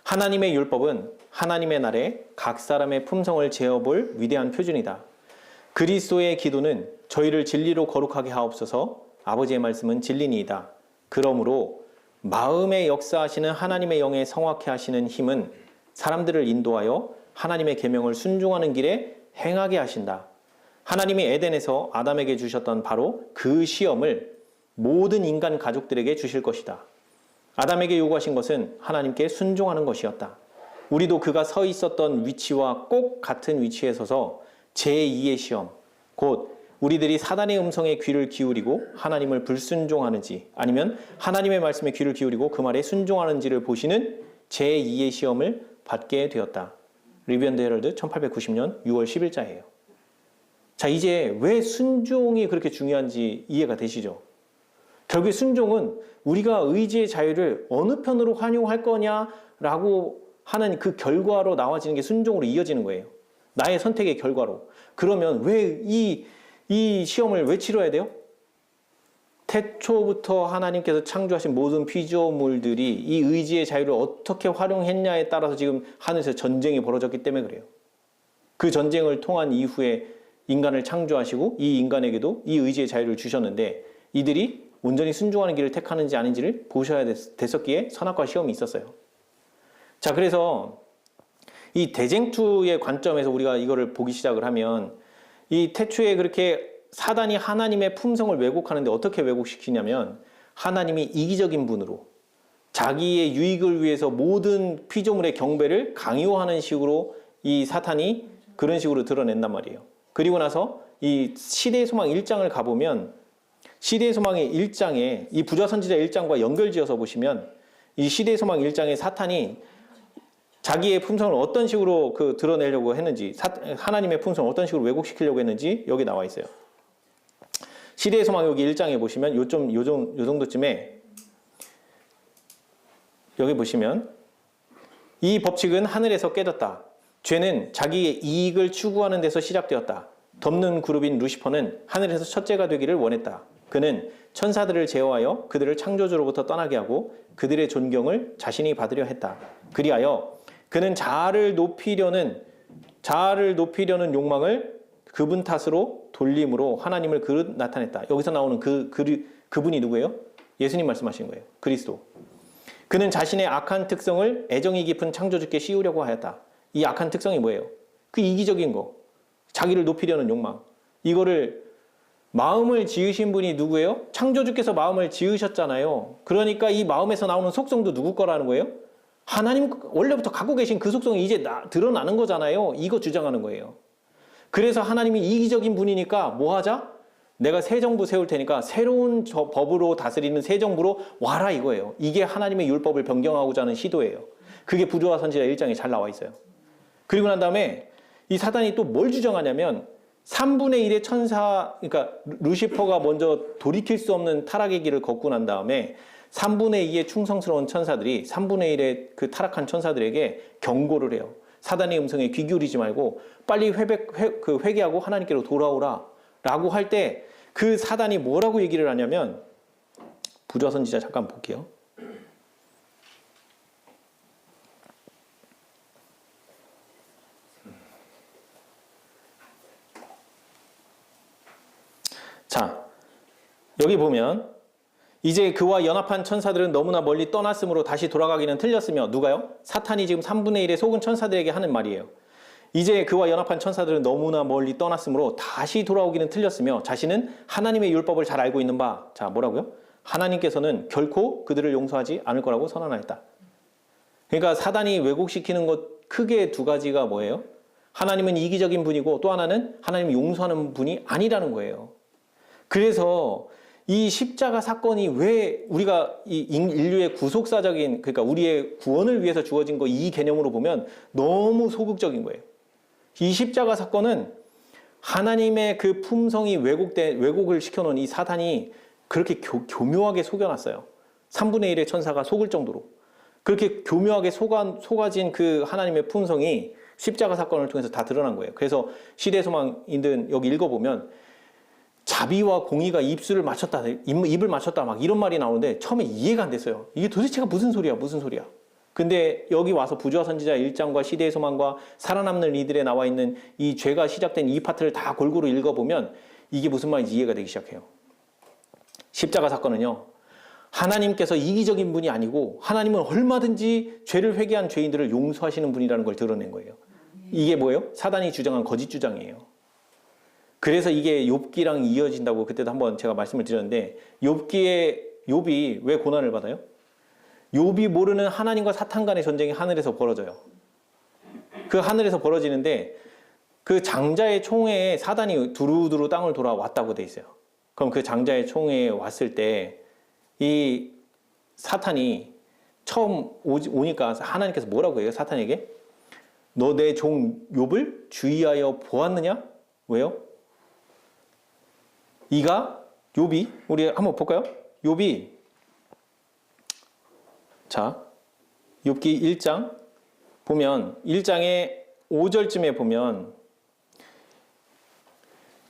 하나님의 율법은 하나님의 날에 각 사람의 품성을 재어볼 위대한 표준이다. 그리스도의 기도는 저희를 진리로 거룩하게 하옵소서. 아버지의 말씀은 진리니이다. 그러므로 마음에 역사하시는 하나님의 영에 성확해 하시는 힘은 사람들을 인도하여 하나님의 계명을 순종하는 길에 행하게 하신다. 하나님이 에덴에서 아담에게 주셨던 바로 그 시험을 모든 인간 가족들에게 주실 것이다. 아담에게 요구하신 것은 하나님께 순종하는 것이었다. 우리도 그가 서 있었던 위치와 꼭 같은 위치에 서서 제2의 시험, 곧 우리들이 사단의 음성에 귀를 기울이고 하나님을 불순종하는지 아니면 하나님의 말씀에 귀를 기울이고 그 말에 순종하는지를 보시는 제2의 시험을 받게 되었다. 리뷰 앤드 헤럴드 1890년 6월 10일자예요. 자, 이제 왜 순종이 그렇게 중요한지 이해가 되시죠? 결국에 순종은 우리가 의지의 자유를 어느 편으로 환용할 거냐라고 하는 그 결과로 나와지는 게 순종으로 이어지는 거예요. 나의 선택의 결과로. 그러면 왜 이 시험을 왜 치러야 돼요? 태초부터 하나님께서 창조하신 모든 피조물들이 이 의지의 자유를 어떻게 활용했냐에 따라서 지금 하늘에서 전쟁이 벌어졌기 때문에 그래요. 그 전쟁을 통한 이후에 인간을 창조하시고 이 인간에게도 이 의지의 자유를 주셨는데 이들이 온전히 순종하는 길을 택하는지 아닌지를 보셔야 됐었기에 선악과 시험이 있었어요. 자, 그래서 이 대쟁투의 관점에서 우리가 이거를 보기 시작을 하면 이 태초에 그렇게 사단이 하나님의 품성을 왜곡하는데 어떻게 왜곡시키냐면 하나님이 이기적인 분으로 자기의 유익을 위해서 모든 피조물의 경배를 강요하는 식으로 이 사탄이 그런 식으로 드러낸단 말이에요. 그리고 나서 이 시대의 소망 1장을 가보면 시대의 소망의 1장에 이 부자 선지자 1장과 연결지어서 보시면 이 시대의 소망 1장에 사탄이 자기의 품성을 어떤 식으로 드러내려고 했는지 하나님의 품성을 어떤 식으로 왜곡시키려고 했는지 여기 나와 있어요. 시대의 소망 여기 1장에 보시면 요 정도쯤에 여기 보시면 이 법칙은 하늘에서 깨졌다. 죄는 자기의 이익을 추구하는 데서 시작되었다. 덮는 그룹인 루시퍼는 하늘에서 첫째가 되기를 원했다. 그는 천사들을 제어하여 그들을 창조주로부터 떠나게 하고 그들의 존경을 자신이 받으려 했다. 그리하여 그는 자아를 높이려는 욕망을 그분 탓으로 돌림으로 하나님을 나타냈다. 여기서 나오는 그분이 누구예요? 예수님 말씀하시는 거예요. 그리스도. 그는 자신의 악한 특성을 애정이 깊은 창조주께 씌우려고 하였다. 이 악한 특성이 뭐예요? 그 이기적인 거. 자기를 높이려는 욕망. 이거를 마음을 지으신 분이 누구예요? 창조주께서 마음을 지으셨잖아요. 그러니까 이 마음에서 나오는 속성도 누구 거라는 거예요? 하나님 원래부터 갖고 계신 그 속성이 이제 드러나는 거잖아요. 이거 주장하는 거예요. 그래서 하나님이 이기적인 분이니까 뭐 하자? 내가 새 정부 세울 테니까 새로운 법으로 다스리는 새 정부로 와라 이거예요. 이게 하나님의 율법을 변경하고자 하는 시도예요. 그게 부조와 선지자 1장에 잘 나와 있어요. 그리고 난 다음에 이 사단이 또 뭘 주장하냐면 3분의 1의 천사, 그러니까 루시퍼가 먼저 돌이킬 수 없는 타락의 길을 걷고 난 다음에 3분의 2의 충성스러운 천사들이 3분의 1의 그 타락한 천사들에게 경고를 해요. 사단의 음성에 귀 기울이지 말고 빨리 회개하고 하나님께로 돌아오라 라고 할 때 그 사단이 뭐라고 얘기를 하냐면 부조 선지자 잠깐 볼게요. 자, 여기 보면 이제 그와 연합한 천사들은 너무나 멀리 떠났으므로 다시 돌아가기는 틀렸으며 누가요? 사탄이 지금 3분의 1의 속은 천사들에게 하는 말이에요. 이제 그와 연합한 천사들은 너무나 멀리 떠났으므로 다시 돌아오기는 틀렸으며 자신은 하나님의 율법을 잘 알고 있는 바, 자 뭐라고요? 하나님께서는 결코 그들을 용서하지 않을 거라고 선언하였다. 그러니까 사단이 왜곡시키는 것 크게 두 가지가 뭐예요? 하나님은 이기적인 분이고 또 하나는 하나님이 용서하는 분이 아니라는 거예요. 그래서 이 십자가 사건이 왜 우리가 이 인류의 구속사적인, 그러니까 우리의 구원을 위해서 주어진 거 이 개념으로 보면 너무 소극적인 거예요. 이 십자가 사건은 하나님의 그 품성이 왜곡을 시켜놓은 이 사탄이 그렇게 교묘하게 속여놨어요. 3분의 1의 천사가 속을 정도로. 그렇게 교묘하게 속아진 그 하나님의 품성이 십자가 사건을 통해서 다 드러난 거예요. 그래서 시대소망인들 여기 읽어보면 자비와 공의가 입을 맞췄다 막 이런 말이 나오는데 처음에 이해가 안 됐어요. 이게 도대체가 무슨 소리야. 근데 여기 와서 부조와 선지자 1장과 시대의 소망과 살아남는 이들에 나와 있는 이 죄가 시작된 이 파트를 다 골고루 읽어보면 이게 무슨 말인지 이해가 되기 시작해요. 십자가 사건은요, 하나님께서 이기적인 분이 아니고 하나님은 얼마든지 죄를 회개한 죄인들을 용서하시는 분이라는 걸 드러낸 거예요. 이게 뭐예요? 사단이 주장한 거짓 주장이에요. 그래서 이게 욥기랑 이어진다고 그때도 한번 제가 말씀을 드렸는데 욥이 왜 고난을 받아요? 욥이 모르는 하나님과 사탄 간의 전쟁이 하늘에서 벌어져요. 그 하늘에서 벌어지는데 그 장자의 총회에 사단이 두루두루 땅을 돌아왔다고 돼 있어요. 그럼 그 장자의 총회에 왔을 때 이 사탄이 처음 오니까 하나님께서 뭐라고 해요? 사탄에게? 너 내 종 욥을 주의하여 보았느냐? 왜요? 욥이 우리 한번 볼까요? 욥이 자, 욥기 1장 보면 1장의 5절쯤에 보면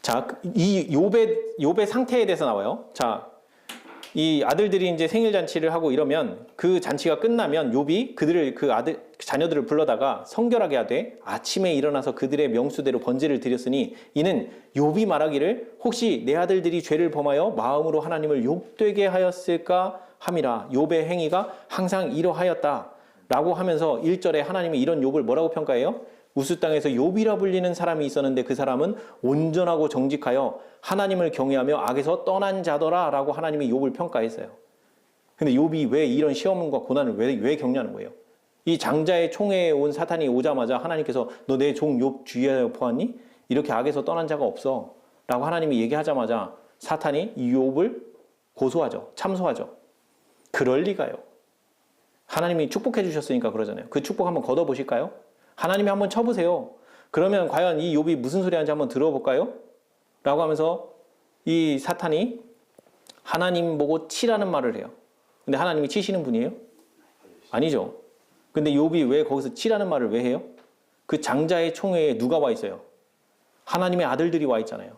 자, 이 욥의 상태에 대해서 나와요. 자, 이 아들들이 이제 생일 잔치를 하고 이러면 그 잔치가 끝나면 욥이 자녀들을 불러다가 성결하게 하되 아침에 일어나서 그들의 명수대로 번제를 드렸으니 이는 욥이 말하기를 혹시 내 아들들이 죄를 범하여 마음으로 하나님을 욕되게 하였을까 함이라. 욥의 행위가 항상 이러하였다 라고 하면서 1절에 하나님이 이런 욥을 뭐라고 평가해요? 우스 땅에서 욥이라 불리는 사람이 있었는데 그 사람은 온전하고 정직하여 하나님을 경외하며 악에서 떠난 자더라 라고 하나님이 욥을 평가했어요. 근데 욥이 왜 이런 시험과 고난을 왜 겪냐는 거예요. 이 장자의 총회에 온 사탄이 오자마자 하나님께서 너 내 종 욥 주의하여 보았니? 이렇게 악에서 떠난 자가 없어 라고 하나님이 얘기하자마자 사탄이 이 욥을 고소하죠. 참소하죠. 그럴 리가요. 하나님이 축복해 주셨으니까 그러잖아요. 그 축복 한번 걷어보실까요? 하나님이 한번 쳐보세요. 그러면 과연 이 욥이 무슨 소리 하는지 한번 들어볼까요? 라고 하면서 이 사탄이 하나님 보고 치라는 말을 해요. 근데 하나님이 치시는 분이에요? 아니죠. 근데 욥이 왜 거기서 치라는 말을 왜 해요? 그 장자의 총회에 누가 와 있어요? 하나님의 아들들이 와 있잖아요.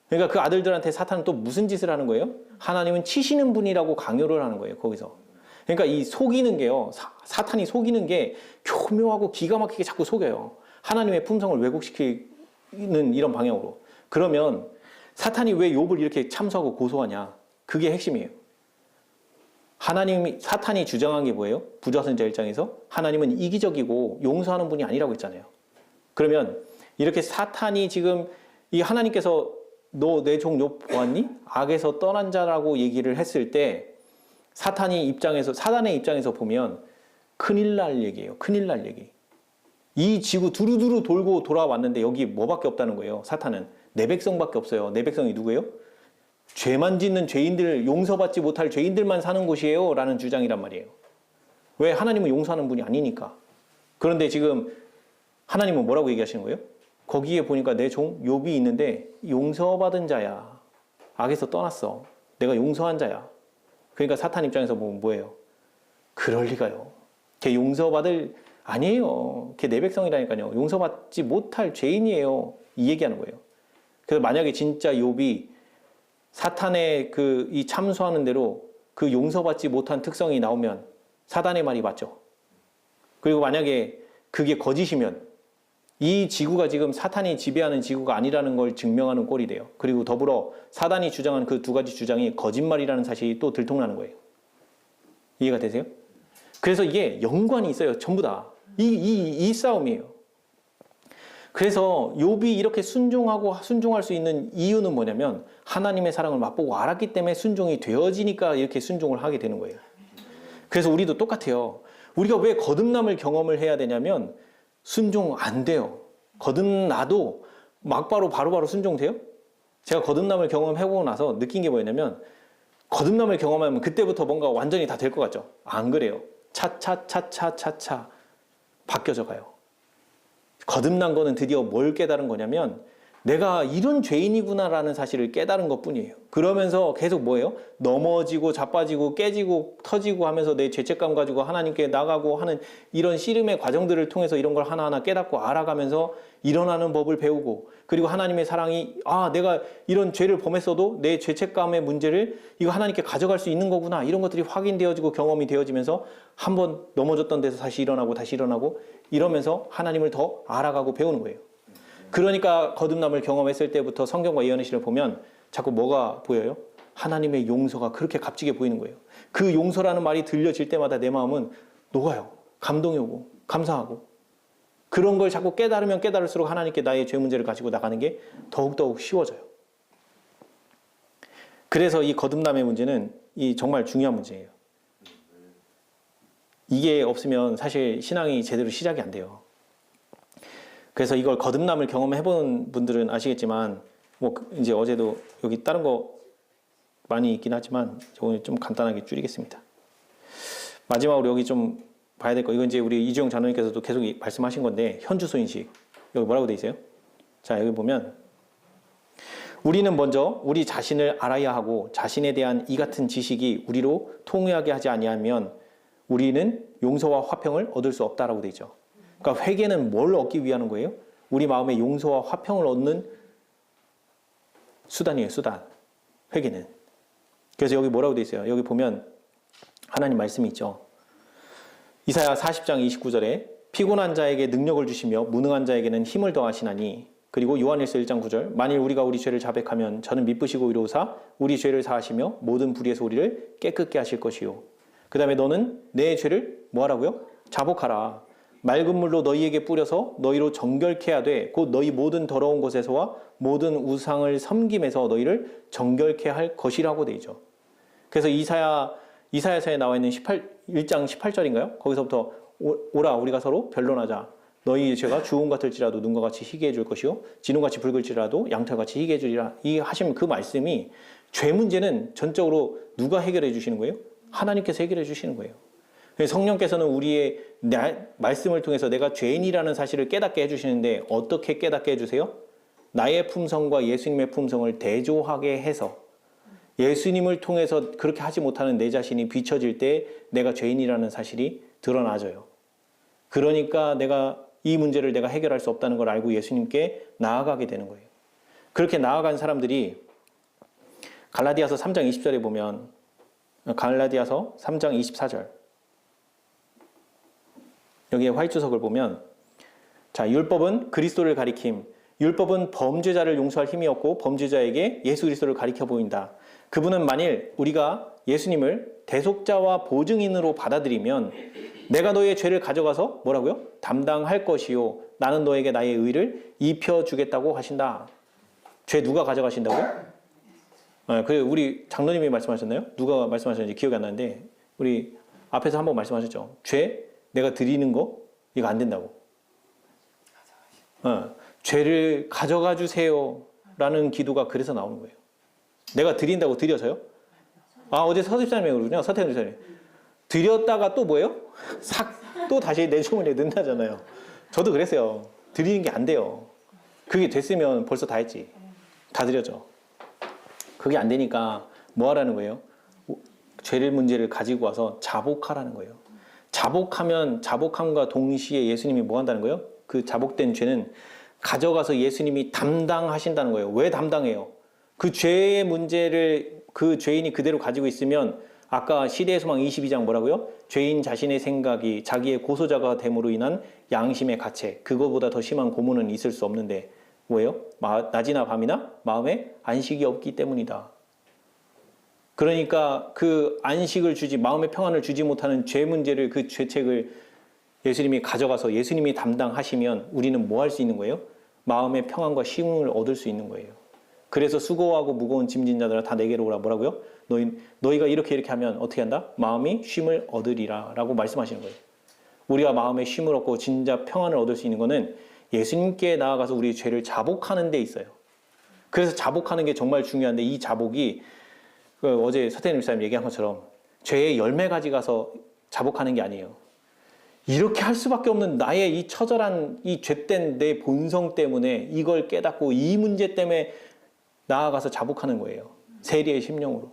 그러니까 그 아들들한테 사탄은 또 무슨 짓을 하는 거예요? 하나님은 치시는 분이라고 강요를 하는 거예요. 거기서. 그러니까 이 속이는 게요. 사탄이 속이는 게 교묘하고 기가 막히게 자꾸 속여요. 하나님의 품성을 왜곡시키는 이런 방향으로. 그러면 사탄이 왜 욥을 이렇게 참소하고 고소하냐? 그게 핵심이에요. 사탄이 주장한 게 뭐예요? 부조선지자 1장에서 하나님은 이기적이고 용서하는 분이 아니라고 했잖아요. 그러면 이렇게 사탄이 지금 이 하나님께서 너 내 종 욥 보았니? 악에서 떠난 자라고 얘기를 했을 때 사단의 입장에서 보면 큰일 날 얘기예요. 큰일 날 얘기. 이 지구 두루두루 돌고 돌아왔는데 여기 뭐밖에 없다는 거예요. 사탄은 내 백성밖에 없어요. 내 백성이 누구예요? 죄만 짓는 죄인들, 용서받지 못할 죄인들만 사는 곳이에요 라는 주장이란 말이에요. 왜? 하나님은 용서하는 분이 아니니까. 그런데 지금 하나님은 뭐라고 얘기하시는 거예요? 거기에 보니까 내 종 욥이 있는데 용서받은 자야. 악에서 떠났어. 내가 용서한 자야. 그러니까 사탄 입장에서 보면 뭐예요? 그럴 리가요. 걔 용서받을 아니에요. 걔 내 백성이라니까요. 용서받지 못할 죄인이에요. 이 얘기하는 거예요. 그래서 만약에 진짜 욥이 사탄의 이 참소하는 대로 그 용서받지 못한 특성이 나오면 사단의 말이 맞죠. 그리고 만약에 그게 거짓이면 이 지구가 지금 사탄이 지배하는 지구가 아니라는 걸 증명하는 꼴이 돼요. 그리고 더불어 사단이 주장하는 그 두 가지 주장이 거짓말이라는 사실이 또 들통나는 거예요. 이해가 되세요? 그래서 이게 연관이 있어요. 전부 다. 이 싸움이에요. 그래서 욥이 이렇게 순종할 수 있는 이유는 뭐냐면 하나님의 사랑을 맛보고 알았기 때문에 순종이 되어지니까 이렇게 순종을 하게 되는 거예요. 그래서 우리도 똑같아요. 우리가 왜 거듭남을 경험을 해야 되냐면 순종 안 돼요. 거듭나도 막바로 바로바로 순종돼요? 제가 거듭남을 경험해보고 나서 느낀 게 뭐였냐면 거듭남을 경험하면 그때부터 뭔가 완전히 다 될 것 같죠? 안 그래요. 차차 바뀌어져 가요. 거듭난 거는 드디어 뭘 깨달은 거냐면 내가 이런 죄인이구나라는 사실을 깨달은 것뿐이에요. 그러면서 계속 뭐예요? 넘어지고 자빠지고 깨지고 터지고 하면서 내 죄책감 가지고 하나님께 나가고 하는 이런 씨름의 과정들을 통해서 이런 걸 하나하나 깨닫고 알아가면서 일어나는 법을 배우고 그리고 하나님의 사랑이 내가 이런 죄를 범했어도 내 죄책감의 문제를 이거 하나님께 가져갈 수 있는 거구나 이런 것들이 확인되어지고 경험이 되어지면서 한번 넘어졌던 데서 다시 일어나고 이러면서 하나님을 더 알아가고 배우는 거예요. 그러니까 거듭남을 경험했을 때부터 성경과 예언의 시를 보면 자꾸 뭐가 보여요? 하나님의 용서가 그렇게 값지게 보이는 거예요. 그 용서라는 말이 들려질 때마다 내 마음은 녹아요. 감동이 오고 감사하고 그런 걸 자꾸 깨달으면 깨달을수록 하나님께 나의 죄 문제를 가지고 나가는 게 더욱더욱 쉬워져요. 그래서 이 거듭남의 문제는 정말 중요한 문제예요. 이게 없으면 사실 신앙이 제대로 시작이 안 돼요. 그래서 이걸 거듭남을 경험해본 분들은 아시겠지만 이제 어제도 여기 다른 거 많이 있긴 하지만 오늘 좀 간단하게 줄이겠습니다. 마지막으로 여기 좀 봐야 될 거 이건 이제 우리 이주영 장로님께서도 계속 말씀하신 건데 현주소인식 여기 뭐라고 돼 있어요? 자 여기 보면 우리는 먼저 우리 자신을 알아야 하고 자신에 대한 이 같은 지식이 우리로 통쾌하게 하지 아니하면 우리는 용서와 화평을 얻을 수 없다라고 돼 있죠. 그러니까 회개는 뭘 얻기 위한 거예요? 우리 마음의 용서와 화평을 얻는 수단이에요. 수단. 회개는. 그래서 여기 뭐라고 돼 있어요? 여기 보면 하나님 말씀이 있죠. 이사야 40장 29절에 피곤한 자에게 능력을 주시며 무능한 자에게는 힘을 더하시나니 그리고 요한일서 1장 9절 만일 우리가 우리 죄를 자백하면 저는 미쁘시고 이로우사 우리 죄를 사하시며 모든 불의에서 우리를 깨끗게 하실 것이요. 그 다음에 너는 내 죄를 뭐하라고요? 자복하라. 맑은 물로 너희에게 뿌려서 너희로 정결케 하되 곧 너희 모든 더러운 곳에서와 모든 우상을 섬김에서 너희를 정결케 할 것이라고 돼 있죠. 그래서 이사야서에 나와 있는 1장 18절인가요? 거기서부터 오라 우리가 서로 변론하자. 너희의 죄가 주홍 같을지라도 눈과 같이 희게 해줄 것이요 진홍같이 붉을지라도 양털같이 희게 해주리라. 이 하신 그 말씀이 죄 문제는 전적으로 누가 해결해 주시는 거예요? 하나님께서 해결해 주시는 거예요. 성령께서는 우리의 말씀을 통해서 내가 죄인이라는 사실을 깨닫게 해주시는데 어떻게 깨닫게 해주세요? 나의 품성과 예수님의 품성을 대조하게 해서 예수님을 통해서 그렇게 하지 못하는 내 자신이 비춰질 때 내가 죄인이라는 사실이 드러나져요. 그러니까 내가 이 문제를 내가 해결할 수 없다는 걸 알고 예수님께 나아가게 되는 거예요. 그렇게 나아간 사람들이 갈라디아서 3장 20절에 보면 갈라디아서 3장 24절 여기에 화이트석을 보면 자 율법은 그리스도를 가리킴 율법은 범죄자를 용서할 힘이 없고 범죄자에게 예수 그리스도를 가리켜 보인다. 그분은 만일 우리가 예수님을 대속자와 보증인으로 받아들이면 내가 너의 죄를 가져가서 뭐라고요? 담당할 것이요 나는 너에게 나의 의를 입혀주겠다고 하신다. 죄 누가 가져가신다고요? 그 우리 장로님이 말씀하셨나요? 누가 말씀하셨는지 기억이 안 나는데 우리 앞에서 한번 말씀하셨죠. 죄 내가 드리는 거 이거 안 된다고. 죄를 가져가 주세요 라는 기도가 그래서 나오는 거예요. 내가 드린다고 드려서요? 어제 서집사님이 그러군요. 서태현 집사님. 드렸다가 또 뭐예요? 또 다시 내 주머니에 넣는다잖아요. 저도 그랬어요. 드리는 게 안 돼요. 그게 됐으면 벌써 다 했지. 다 드렸죠. 그게 안 되니까 뭐 하라는 거예요? 죄를 문제를 가지고 와서 자복하라는 거예요. 자복함과 동시에 예수님이 뭐 한다는 거예요? 그 자복된 죄는 가져가서 예수님이 담당하신다는 거예요. 왜 담당해요? 그 죄의 문제를 그 죄인이 그대로 가지고 있으면 아까 시대의 소망 22장 뭐라고요? 죄인 자신의 생각이 자기의 고소자가 됨으로 인한 양심의 가책, 그거보다 더 심한 고문은 있을 수 없는데 뭐예요? 낮이나 밤이나 마음에 안식이 없기 때문이다. 그러니까 그 안식을 마음의 평안을 주지 못하는 죄 문제를, 그 죄책을 예수님이 가져가서 예수님이 담당하시면 우리는 뭐 할 수 있는 거예요? 마음의 평안과 쉼을 얻을 수 있는 거예요. 그래서 수고하고 무거운 짐진 자들아 다 내게로 오라. 뭐라고요? 너희가 이렇게 하면 어떻게 한다? 마음이 쉼을 얻으리라 라고 말씀하시는 거예요. 우리가 마음의 쉼을 얻고 진짜 평안을 얻을 수 있는 거는 예수님께 나아가서 우리의 죄를 자복하는 데 있어요. 그래서 자복하는 게 정말 중요한데, 이 자복이 어제 서태인 목사님 얘기한 것처럼 죄의 열매 가져가서 자복하는 게 아니에요. 이렇게 할 수밖에 없는 나의 이 처절한 이 죄된 내 본성 때문에 이걸 깨닫고 이 문제 때문에 나아가서 자복하는 거예요. 세리의 심령으로.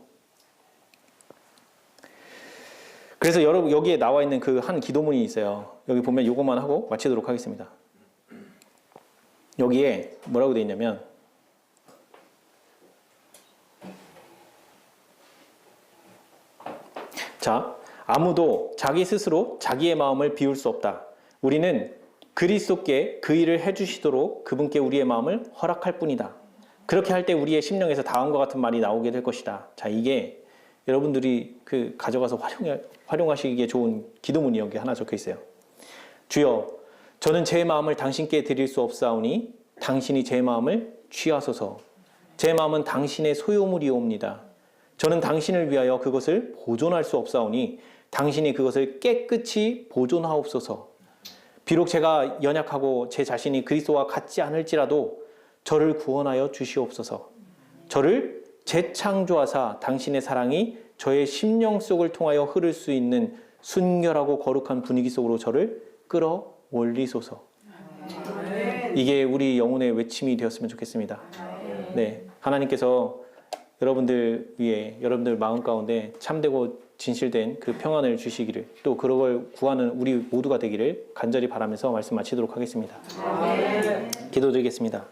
그래서 여러분 여기에 나와 있는 그 한 기도문이 있어요. 여기 보면 이것만 하고 마치도록 하겠습니다. 여기에 뭐라고 되어 있냐면, 자, 아무도 자기 스스로 자기의 마음을 비울 수 없다. 우리는 그리스도께 그 일을 해주시도록 그분께 우리의 마음을 허락할 뿐이다. 그렇게 할 때 우리의 심령에서 다음과 같은 말이 나오게 될 것이다. 자, 이게 여러분들이 가져가서 활용하시기에 좋은 기도문이 여기 하나 적혀 있어요. 주여, 저는 제 마음을 당신께 드릴 수 없사오니 당신이 제 마음을 취하소서. 제 마음은 당신의 소유물이옵니다. 저는 당신을 위하여 그것을 보존할 수 없사오니 당신이 그것을 깨끗이 보존하옵소서. 비록 제가 연약하고 제 자신이 그리스도와 같지 않을지라도 저를 구원하여 주시옵소서. 저를 재창조하사 당신의 사랑이 저의 심령 속을 통하여 흐를 수 있는 순결하고 거룩한 분위기 속으로 저를 끌어올리소서. 이게 우리 영혼의 외침이 되었으면 좋겠습니다. 네, 하나님께서 여러분들 위해, 여러분들 마음 가운데 참되고 진실된 그 평안을 주시기를, 또 그걸 구하는 우리 모두가 되기를 간절히 바라면서 말씀 마치도록 하겠습니다. 기도드리겠습니다.